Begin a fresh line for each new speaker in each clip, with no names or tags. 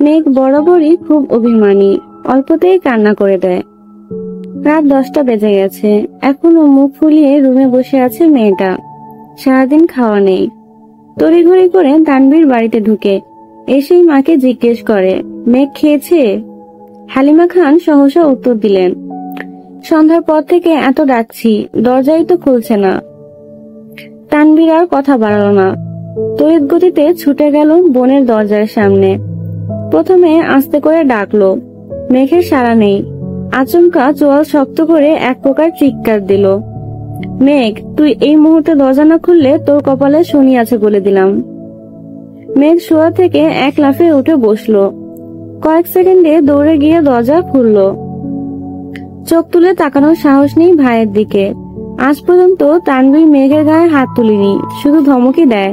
মেঘ বরাবরই খুব অভিমানী, অল্পতেই কান্না করে দেয়। রাত 10টা বেজে গেছে, এখনো মুখ ফুলিয়ে রুমে বসে আছে মেয়েটা। সারাদিন খাওয়া নেই। তড়িঘড়ি করে তানভীর বাড়িতে ঢুকে এসেই মাকে জিজ্ঞেস করে, মেঘ খেয়েছে? হালিমা খান সহসা উত্তর দিলেন, সন্ধ্যার পর থেকে এত ডাকছি, দরজাই তো খুলছে না। তানভীর আর কথা বাড়ালো না, তড়িৎ গতিতে ছুটে গেল বোনের দরজার সামনে। প্রথমে আস্তে করে ডাকলো, মেঘের সাড়া নেই। আচমকা চোয়াল শক্ত করে এক প্রকার চিৎকার দিল, মেঘ, তুই এই মুহূর্তে দরজা না খুললে তোর কপালে শনি আছে বলে দিলাম। মেঘ শোয়া থেকে এক লাফে উঠে বসলো। কয়েক সেকেন্ডে দৌড়ে গিয়ে দরজা খুললো। চোখ তুলে তাকানোর সাহস নেই ভাইয়ের দিকে। আজ পর্যন্ত তানভীর মেঘের গায়ে হাত তুলিনি, শুধু ধমকি দেয়।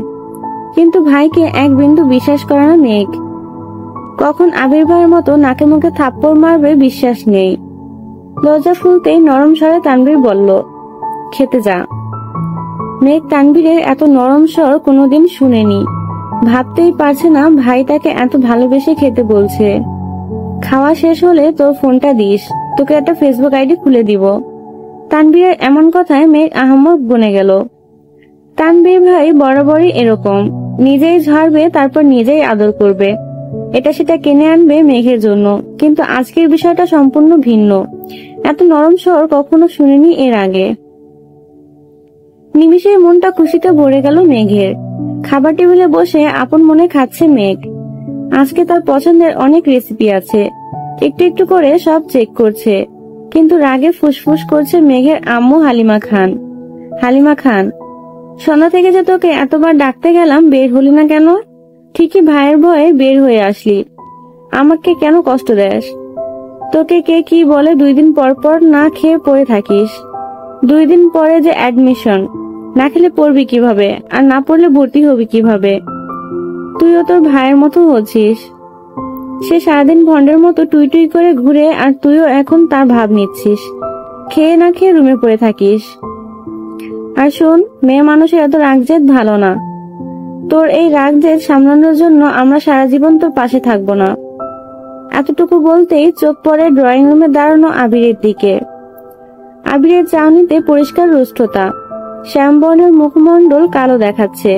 কিন্তু ভাইকে এক বিন্দু বিশ্বাস করে না মেঘ। কখন আবির ভাইয়ের মতো নাকে মুখে থাপ্পড় মারবে বিশ্বাস নেই। দরজা খুলতেই নরম স্বরে তানভীর বলল, খেতে যা। মেঘ তানভীরের এত নরম স্বর কোনোদিন শুনেনি। ভাবতেই পারছে না ভাই তাকে এত ভালোবেসে খেতে বলছে। খাওয়া শেষ হলে তোর ফোনটা দিস, তোকে একটা ফেসবুক আইডি খুলে দিব। তানভীরের এমন কথায় মেঘ আহাম্মক বনে গেল। তানভীর ভাই বরাবরই এরকম, নিজেই ঝাড়বে তারপর নিজেই আদর করবে, এটা সেটা কিনে আনবে মেঘের জন্য। কিন্তু আজকের বিষয়টা সম্পূর্ণ ভিন্ন। এত নরম স্বর কখনো শুনিনি এর আগে। নিমিষেই মনটা খুশিতে ভরে গেল মেঘের। খাবার টেবিলে বসে আপন মনে খাচ্ছে মেঘ। আজকে তার পছন্দের অনেক রেসিপি আছে, একটু একটু করে সব চেক করছে। কিন্তু রাগে ফুসফুস করছে মেঘের আম্মু হালিমা খান। হালিমা খান, সন্ধ্যা থেকে যে তোকে এতবার ডাকতে গেলাম, বের হলি না কেন? ঠিকই ভাইয়ের ভয়ে বের হয়ে আসলি। আমাকে কেন কষ্ট দেস? তোকে কে কি বলে 2 দিন পর পর না খেয়ে পড়ে থাকিস? 2 দিন পরে যে অ্যাডমিশন, না খেলে পড়বি কিভাবে? আর না পড়লে ভর্তি হবি কিভাবে? তুইও তোর ভাইয়ের মতো হচ্ছিস। সে সারাদিন ভন্ডের মতো টুই টুই করে ঘুরে, আর তুইও এখন তার ভাব নিচ্ছিস। খেয়ে না খেয়ে রুমে পড়ে থাকিস। আর শোন, মেয়ে মানুষের এত রাগজেদ ভালো না। তোর এই রাগজেদ সামলানোর জন্য আমরা সারা জীবন তোর পাশে থাকবো না। এতটুকু বলতেই চোখ পড়ে ড্রয়িং রুমে দাঁড়ানো আবিরের দিকে। আবিরের চাউনিতে পরিষ্কার রুষ্টতা, শ্যামবর্ণের মুখমণ্ডল কালো দেখাচ্ছে।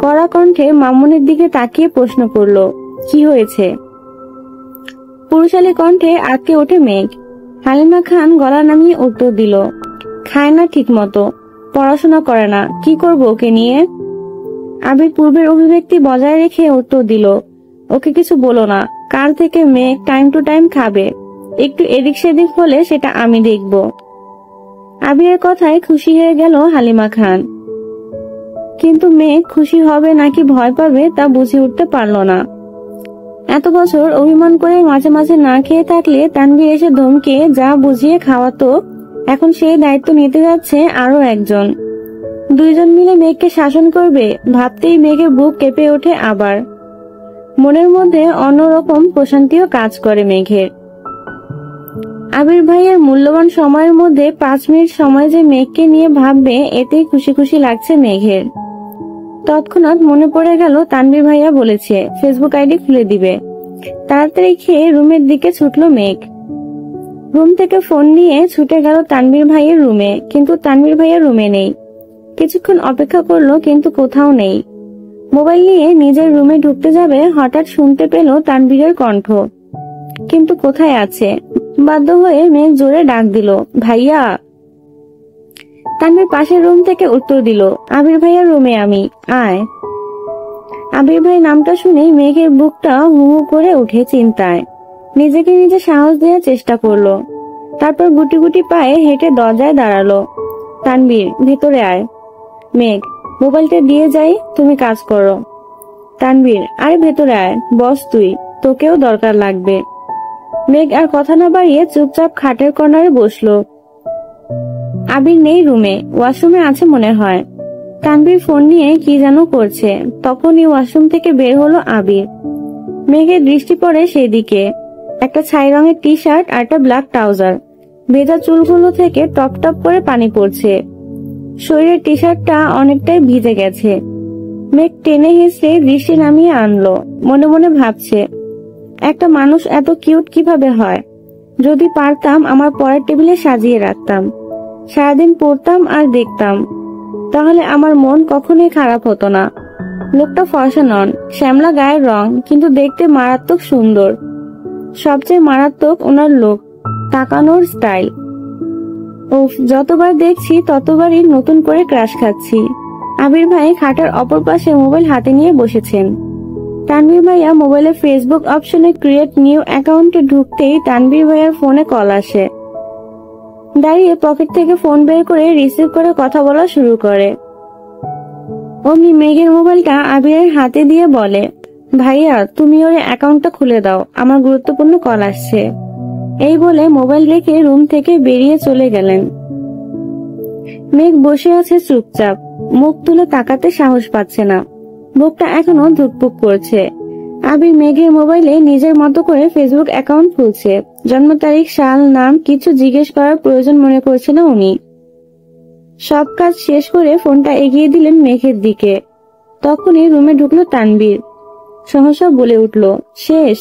কড়া কণ্ঠে মামুনের দিকে তাকিয়ে প্রশ্ন করলো, কি হয়েছে? পুরুষালী কণ্ঠে আটকে ওঠে মেঘ। হালিমা খান গলা নামিয়ে উত্তর দিল, খায় না ঠিক মতো, পড়াশোনা করে না, কি করবো ওকে নিয়ে? আবির পূর্বের অভিব্যক্তি বজায় রেখে উত্তর দিল, ওকে কিছু বলো না, কাল থেকে মেঘ টাইম টু টাইম খাবে। একটু এদিক সেদিক হলে সেটা আমি দেখব। আবিরের কথায় খুশি হয়ে গেল হালিমা খান। কিন্তু মেঘ খুশি হবে নাকি ভয় পাবে তা বুঝে উঠতে পারল না। এত বছর অভিমান করে মাঝে মাঝে না খেয়ে থাকলে তানভীর এসে ধমকে যা বুঝিয়ে খাওয়াতো, এখন সেই দায়িত্ব নিতে যাচ্ছে আরো একজন। 2 জন মিলে মেঘকে শাসন করবে, ভাবতেই মেঘের বুক কেঁপে ওঠে। আবার মনের মধ্যে অন্যরকম প্রশান্তিও কাজ করে মেঘের। আবির ভাইয়ের মূল্যবান সময়ের মধ্যে 5 মিনিট সময় যে মেঘকে নিয়ে ভাববে, এতেই খুশি খুশি লাগছে মেঘের। তৎক্ষণাৎ মনে পড়ে গেল তানভীর ভাইয়া বলেছে ফেসবুক আইডি খুলে দিবে। তাড়াতাড়ি খেয়ে রুমের দিকে ছুটলো মেঘ। রুম থেকে ফোন নিয়ে ছুটে গেল তানভীর ভাইয়ের রুমে, কিন্তু তানভীর ভাইয়া রুমে নেই। কিছুক্ষণ অপেক্ষা করলো কিন্তু কোথাও নেই। মোবাইল নিয়ে নিজের রুমে ঢুকতে যাবে, হঠাৎ শুনতে পেল তানভীরের কণ্ঠ, কিন্তু কোথায় আছে? বাধ্য হয়ে মেঘ জোরে ডাক দিল, ভাইয়া। তানভীর পাশের রুম থেকে উত্তর দিল, আবির ভাইয়ার রুমে আমি, আয়। আবির ভাই নামটা শুনেই মেঘের বুকটা হু হু করে উঠে চিন্তায়। নিজেকে নিজে সাহস দেওয়ার চেষ্টা করলো। তারপর গুটি গুটি পায়ে হেঁটে দরজায় দাঁড়ালো। তানভীর, ভেতরে আয়। মেঘ, মোবাইলটা দিয়ে যাই, তুমি কাজ করো। তানভীর, আরে ভেতরে আয়, বস তুই, তোকেও দরকার লাগবে। মেঘ আর কথা না বাড়িয়ে চুপচাপ খাটের কর্নারে বসলো। আবির নেই রুমে, ওয়াশরুমে আছে মনে হয়। তানভীর ফোন নিয়ে কি যেন করছে, তখনই ওয়াশরুম থেকে বের হলো আবির। মেঘের দৃষ্টি পড়ে সেদিকে। একটা ছাই রঙের টি শার্ট আর একটা ব্ল্যাক ট্রাউজার, ভেজা চুলগুলো থেকে টপ টপ করে পানি পড়ছে। শরীরের টি শার্টটা অনেকটাই ভিজে গেছে। মেঘ টেনে হেসে দৃষ্টি নামিয়ে আনলো, মনে মনে ভাবছে একটা মানুষ এত কিউট কিভাবে হয়? যদি পারতাম আমার পড়ার টেবিলে সাজিয়ে রাখতাম, সারাদিন পড়তাম আর দেখতাম, তাহলে আমার মন কখনোই খারাপ হতো না। লোকটা ফর্সা নন, শ্যামলা গায়ের রং, কিন্তু দেখতে মারাত্মক সুন্দর। সবচেয়ে মারাত্মক ওনার লোক, তাকানোর স্টাইল। উফ, যতবার দেখছি ততবারই নতুন করে ক্রাশ খাচ্ছি। আবির ভাই খাটের অপর পাশে মোবাইল হাতে নিয়ে বসেছেন। তানভীর ভাইয়া মোবাইলে ফেসবুক অপশনে ক্রিয়েট নিউ অ্যাকাউন্টে ঢুকতেই তানভীর ভাইয়ার ফোনে কল আসে। দাঁড়িয়ে পকেট থেকে ফোন বের করে রিসিভ করে কথা বলা শুরু করে। অমনি মেঘের মোবাইলটা আবিরের হাতে দিয়ে বলে, ভাইয়া তুমি ওর অ্যাকাউন্টটা খুলে দাও, আমার গুরুত্বপূর্ণ কল আসছে। এই বলে মোবাইল রেখে রুম থেকে বেরিয়ে চলে গেলেন। মেঘ বসে আছে চুপচাপ, মুখ তুলে তাকাতে সাহস পাচ্ছে না, বুকটা এখনো ধুকপুক করছে। আবির মেঘের মোবাইলে নিজের মতো করে ফেসবুক অ্যাকাউন্ট খুলছে। জন্ম তারিখ, সাল, নাম কিছু জিজ্ঞেস করার প্রয়োজন মনে করছে না উনি। সব কাজ শেষ করে ফোনটা এগিয়ে দিলেন মেঘের দিকে। তখনই রুমে ঢুকলো তানভীর। সহসা বলে উঠল, শেষ।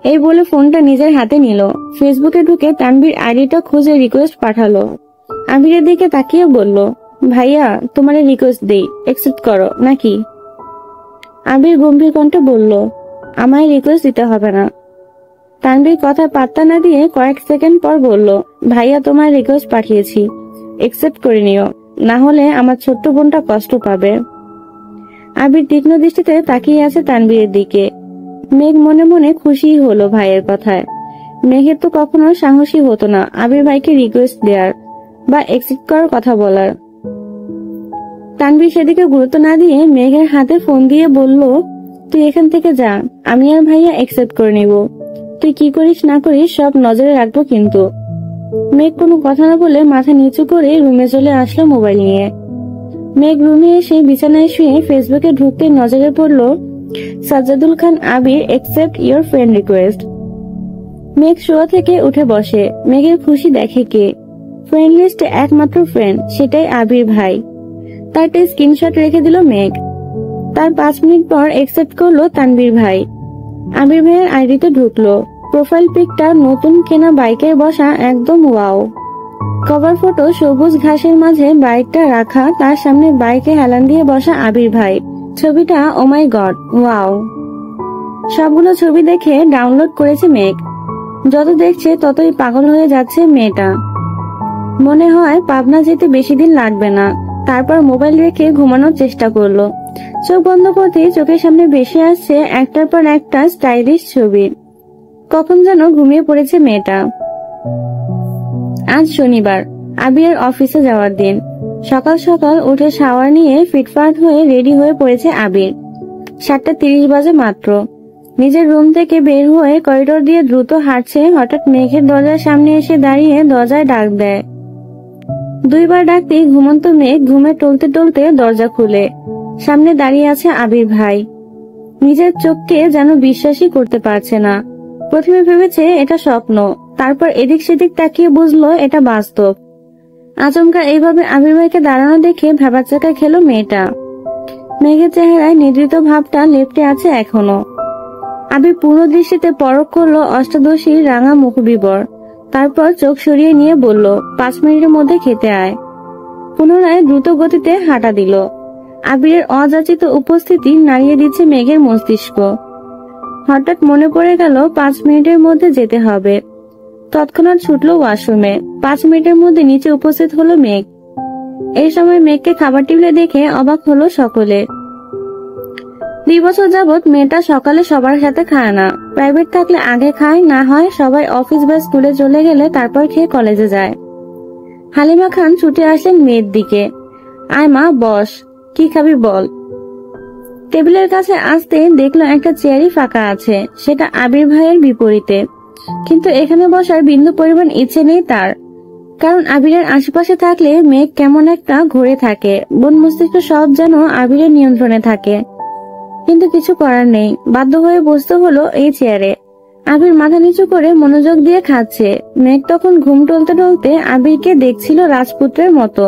এই বলে ফোনটা নিজের হাতে নিল। ফেসবুকে ঢুকে তানভীর আইডিটা খুঁজে রিকোয়েস্ট পাঠালো। আবিরের দিকে তাকিয়ে বলল, ভাইয়া তোমার রিকোয়েস্ট দেই, অ্যাকসেপ্ট করো নাকি? আবির গম্ভীর কণ্ঠে বলল, আমায় রিকোয়েস্ট দিতে হবে না। তানভীর কথা পাত্তা না দিয়ে কয়েক সেকেন্ড পর বলল, ভাইয়া তোমার রিকোয়েস্ট পাঠিয়েছি, অ্যাকসেপ্ট করে নিও, না হলে আমার ছোট্ট বোনটা কষ্ট পাবে। আবির তীক্ষ্ণ দৃষ্টিতে তাকিয়ে আছে তানভীরের দিকে। মেঘ মনে মনে খুশি হলো ভাইয়ের কথায়। মেঘের তো কখনো সাহসী হতো না আবির ভাইকে রিকোয়েস্ট দেওয়ার বা অ্যাকসেপ্ট করার কথা বলার। তানভীর সেদিকে গুরুত্ব না দিয়ে মেঘের হাতে ফোন দিয়ে বলল, তুই এখান থেকে যা, আমি আর ভাইয়া অ্যাকসেপ্ট করে নিব। তুই কি করিস না করিস সব নজরে রাখবো কিন্তু। মেঘ কোনো কথা না বলে মাথা নিচু করে রুমে চলে আসলো মোবাইল নিয়ে। মেঘ রুমে এসে বিছানায় শুয়ে ফেসবুকে ঢুকতে নজরে পড়ল, সাজ্জাদুল খান আবির অ্যাকসেপ্ট ইওর ফ্রেন্ড রিকোয়েস্ট। মেঘ শোয়া থেকে উঠে বসে। মেঘের খুশি দেখে কে? ফ্রেন্ড লিস্টে একমাত্র ফ্রেন্ড, সেটাই আবির ভাই। তার একটা স্ক্রিনশট রেখে দিল মেঘ। তার 5 মিনিট পর অ্যাকসেপ্ট করলো তানভীর ভাই। আবির ভাইয়ের আইডিতে ঢুকলো। প্রোফাইল পিকটা নতুন কেনা বাইকের বসা, একদম ওয়াও। কভার ফটো সবুজ ঘাসের মাঝে বাইকটা রাখা, তার সামনে বাইকে হেলান দিয়ে বসা আবির ভাই। ছবিটা ও মাই গড, ওয়াও। সবগুলো ছবি দেখে ডাউনলোড করেছে মেঘ। যত দেখছে ততই পাগল হয়ে যাচ্ছে মেয়েটা। মনে হয় পাবনা যেতে বেশি দিন লাগবে না। তারপর মোবাইল রেখে ঘুমানোর চেষ্টা করলো। চোখ বন্ধ করতেই চোখের সামনে ভেসে আসছে একটার পর একটা স্টাইলিশ ছবি। কখন যেন ঘুমিয়ে পড়েছে মেয়েটা। আজ শনিবার, আবিরের অফিসে যাওয়ার দিন। সকাল সকাল উঠে শাওয়ার নিয়ে ফিটফাট হয়ে রেডি হয়ে পড়েছে আবির। 7:30 বাজে মাত্র। নিজের রুম থেকে বের হয়ে করিডোর দিয়ে দ্রুত হাঁটছে, হঠাৎ মেঘের দরজার সামনে এসে দাঁড়িয়ে দরজায় ডাক দেয়। 2 বার ডাকতেই ঘুমন্ত মেঘ ঘুমে টলতে টলতে দরজা খুলে। সামনে দাঁড়িয়ে আছে আবির ভাই। নিজের চোখকে যেন বিশ্বাসই করতে পারছে না। প্রথমে ভেবেছে এটা স্বপ্ন, তারপর এদিক সেদিক তাকিয়ে বুঝলো এটা বাস্তব। আচমকা এইভাবে আবির ভাইকে দাঁড়ানো দেখে ভ্যাবাচ্যাকা খেলো মেয়েটা। মেঘের চেহারায় নিদ্রিত ভাবটা লেপ্টে আছে এখনো। আবির পুরো দৃষ্টিতে পরখ করলো অষ্টাদশীর রাঙা মুখবিবর। তারপর চোখ সরিয়ে নিয়ে বলল, 5 মিনিটের মধ্যে খেতে আয়। পুনরায় দ্রুত গতিতে হাঁটা দিল। আবিরের অযাচিত উপস্থিতি নাড়িয়ে দিচ্ছে মেঘের মস্তিষ্ক। হঠাৎ মনে পড়ে গেল 5 মিনিটের মধ্যে যেতে হবে। তৎক্ষণাৎ ছুটলো ওয়াশরুমে। 5 মিনিটের মধ্যে নিচে উপস্থিত হলো মেঘ। এই সময় মেঘকে খাবার টেবিলে দেখে অবাক হলো সকলে। 2 বছর যাবৎ মেয়েটা সকালে সবার সাথে খায় না। প্রাইভেট থাকলে আগে খায়, না হয় সবাই অফিস বা স্কুলে চলে গেলে তারপর খেয়ে কলেজে যায়। হালিমা খান ছুটে আসলেন মেয়ের দিকে। আয় মা, বস, কি খাবি বল। টেবিলের কাছে আসতে দেখলো একটা চেয়ারই ফাঁকা আছে, সেটা আবির ভাইয়ের বিপরীতে। কিন্তু এখানে বসার বিন্দু পরিমাণ ইচ্ছে নেই তার। কারণ আবিরের আশেপাশে থাকলে মেঘ কেমন একটা ঘুরে থাকে, মন মস্তিষ্ক সব যেন আবিরের নিয়ন্ত্রণে থাকে। কিন্তু কিছু করার নেই, বাধ্য হয়ে বসতে হলো এই চেয়ারে। আবির মাথা নিচু করে মনোযোগ দিয়ে খাচ্ছে। মেঘ তখন ঘুম টলতে টলতে আবিরকে দেখছিল রাজপুত্রের মতো,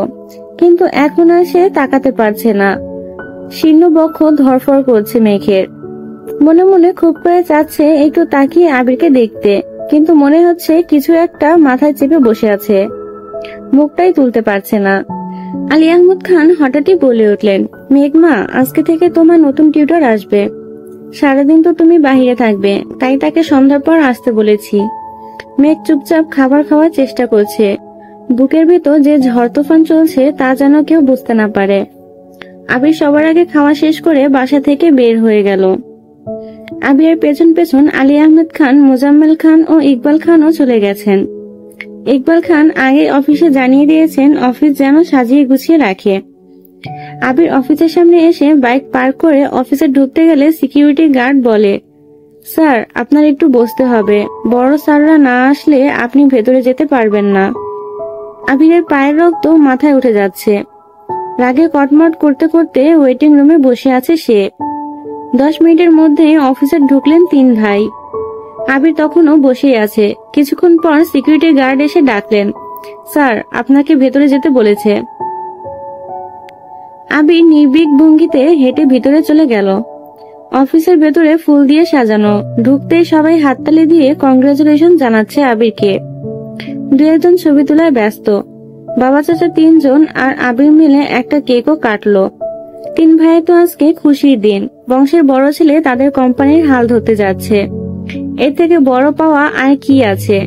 কিন্তু এখন আর সে তাকাতে পারছে না। শীর্ণ বক্ষ ধরফর করছে মেঘের। মনে মনে খুব করে চাচ্ছে একটু তাকিয়ে আবিরকে দেখতে, কিন্তু মনে হচ্ছে কিছু একটা মাথায় চেপে বসে আছে, মুখটাই তুলতে পারছে না। আলী আহমদ খান হঠাৎই বলে উঠলেন, মেঘমা, আজকে থেকে তোমার নতুন টিউটর আসবে। সারাদিন তো তুমি বাহিরে থাকবে, তাই তাকে সন্ধ্যার পর আসতে বলেছি। মেঘ চুপচাপ খাবার খাওয়ার চেষ্টা করছে। বুকের ভেতর যে ঝড় তুফান চলছে তা যেন কেউ বুঝতে না পারে। আবির সবার আগে খাওয়া শেষ করে বাসা থেকে বের হয়ে গেল। আবিরের পেছন পেছন আলী আহমেদ খান, মোজাম্মেল খান ও ইকবাল খানও চলে গেছেন। ইকবাল খান আগে অফিসে জানিয়ে দিয়েছেন অফিস যেন সাজিয়ে গুছিয়ে রাখে। আবির অফিসের সামনে এসে বাইক পার্ক করে অফিসে ঢুকতে গেলে সিকিউরিটি গার্ড বলে, স্যার, আপনার একটু বসতে হবে, বড় স্যাররা না আসলে আপনি ভেতরে যেতে পারবেন না। আবিরের পায়ের রক্ত মাথায় উঠে যাচ্ছে। রাগে কটমট করতে করতে ওয়েটিং রুমে বসে আছে সে। 10 মিনিটের মধ্যে অফিসে ঢুকলেন 3 ভাই। আবির তখনও বসেই আছে। কিছুক্ষণ পর সিকিউরিটি গার্ড এসে ডাকলেন, স্যার, আপনাকে ভেতরে যেতে বলেছে। আবির নির্ভীক ভঙ্গিতে হেঁটে ভিতরে চলে গেল। অফিসের ভেতরে ফুল দিয়ে সাজানো। ঢুকতেই সবাই হাততালি দিয়ে কংগ্রাচুলেশন জানাচ্ছে আবিরকে। 2-1 ছবি তোলায় ব্যস্ত। বাবা চাচা 3 জন আর আবির মিলে একটা কেকও কাটলো। 3 ভাইয়ের তো আজকে খুশির দিন। বংশের বড় ছেলে তাদের কোম্পানির হাল ধরতে যাচ্ছে। এর থেকে বড় পাওয়া আর কি আছে।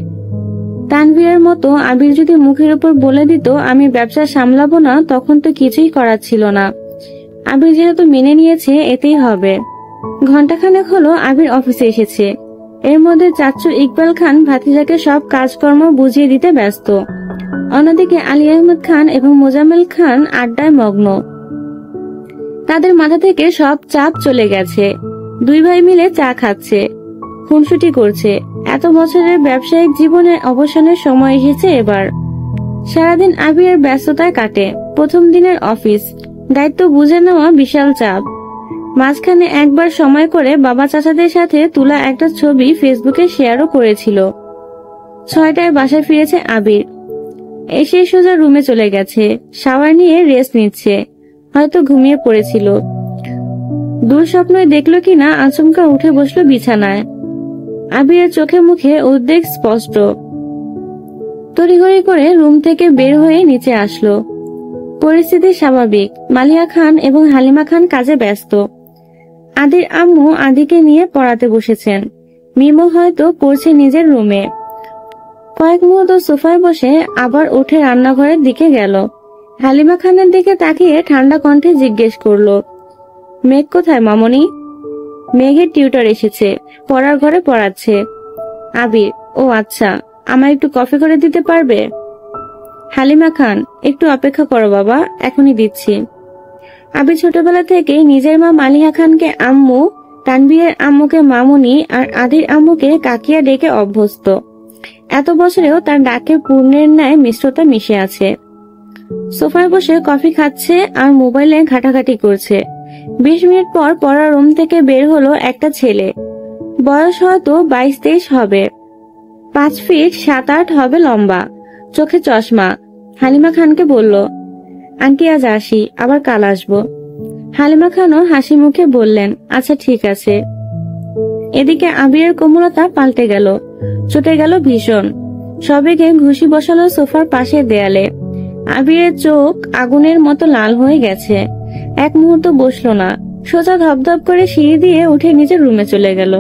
তানভীরের মতো আবির যদি মুখের উপর বলে দিত আমি ব্যবসা সামলাবো না, তখন তো কিছুই করার ছিল না। আবির যেহেতু মেনে নিয়েছে, এতেই হবে। ঘন্টাখানেক হলো আবির অফিসে এসেছে। এর মধ্যে চাচ্চু ইকবাল খান ভাতিজাকে সব কাজকর্ম বুঝিয়ে দিতে ব্যস্ত। অন্যদিকে আলী আহমদ খান এবং মোজাম্মেল খান আড্ডায় মগ্ন। তাদের মাথা থেকে সব চাপ চলে গেছে। 2 ভাই মিলে চা খাচ্ছে, খুনসুটি করছে। এত বছরের ব্যবসায়িক জীবনের অবসানের সময় এসেছে এবার। সারাদিন আবিরের ব্যস্ততায় কাটে। প্রথম দিনের অফিস, দায়িত্ব বুঝে নেওয়া বিশাল চাপ। মাঝখানে একবার সময় করে বাবা চাচাদের সাথে তোলা একটা ছবি ফেসবুকে শেয়ারও করেছিল। 6টায় বাসায় ফিরেছে আবির। এসে সোজা রুমে চলে গেছে। শাওয়ার নিয়ে রেস্ট নিচ্ছে, হয়তো ঘুমিয়ে পড়েছিল। দুঃস্বপ্নই দেখলো কিনা আচমকা উঠে বসলো বিছানায়। আবিরের চোখে মুখে উদ্বেগ স্পষ্ট। তড়িঘড়ি করে রুম থেকে বের হয়ে নিচে আসলো। পরিস্থিতি স্বাভাবিক। মালিয়া খান এবং হালিমা খান কাজে ব্যস্ত। আদির আম্মু আদিকে নিয়ে পড়াতে বসেছেন। মিমো হয়তো পড়ছে নিজের রুমে। কয়েক মুহূর্ত সোফায় বসে আবার উঠে রান্নাঘরের দিকে গেল। হালিমা খানের দিকে তাকিয়ে ঠান্ডা কণ্ঠে জিজ্ঞেস করলো, মেঘ কোথায় মামনি? মেঘের টিউটর এসেছে, পড়ার ঘরে পড়াচ্ছে। আবির, ও আচ্ছা, আমায় একটু কফি করে দিতে পারবে? হালিমা খান, একটু অপেক্ষা করো বাবা, এখনই দিচ্ছি। আবির ছোটবেলা থেকেই নিজের মা মালিহা খানকে আম্মু, তানভীরের আম্মুকে মামুনি আর আদির আম্মুকে কাকিয়া ডেকে অভ্যস্ত। এত বছরেও তার ডাকে পূর্ণের ন্যায় মিশ্রতা মিশে আছে। সোফায় বসে কফি খাচ্ছে আর মোবাইলে ঘাটাঘাটি করছে। 20 মিনিট পর পড়ার রুম থেকে বের হলো একটা ছেলে। বয়স হয়তো 22-23 হবে। 5 ফিট 7-8 হবে লম্বা, চোখে চশমা। হালিমা খানকে বলল, আন্টি আজ আসি, আবার কাল আসবো। হালিমা খানও হাসি মুখে বললেন, আচ্ছা ঠিক আছে। এদিকে আবিরের কোমলতা পাল্টে গেল, চটে গেল ভীষণ। সবেগে ঘুষি বসালো সোফার পাশে দেয়ালে। আবিরের চোখ আগুনের মতো লাল হয়ে গেছে। এক মুহূর্ত বসলো না, সোজা ধপধপ করে সিঁড়ি দিয়ে উঠে নিজের রুমে চলে গেল।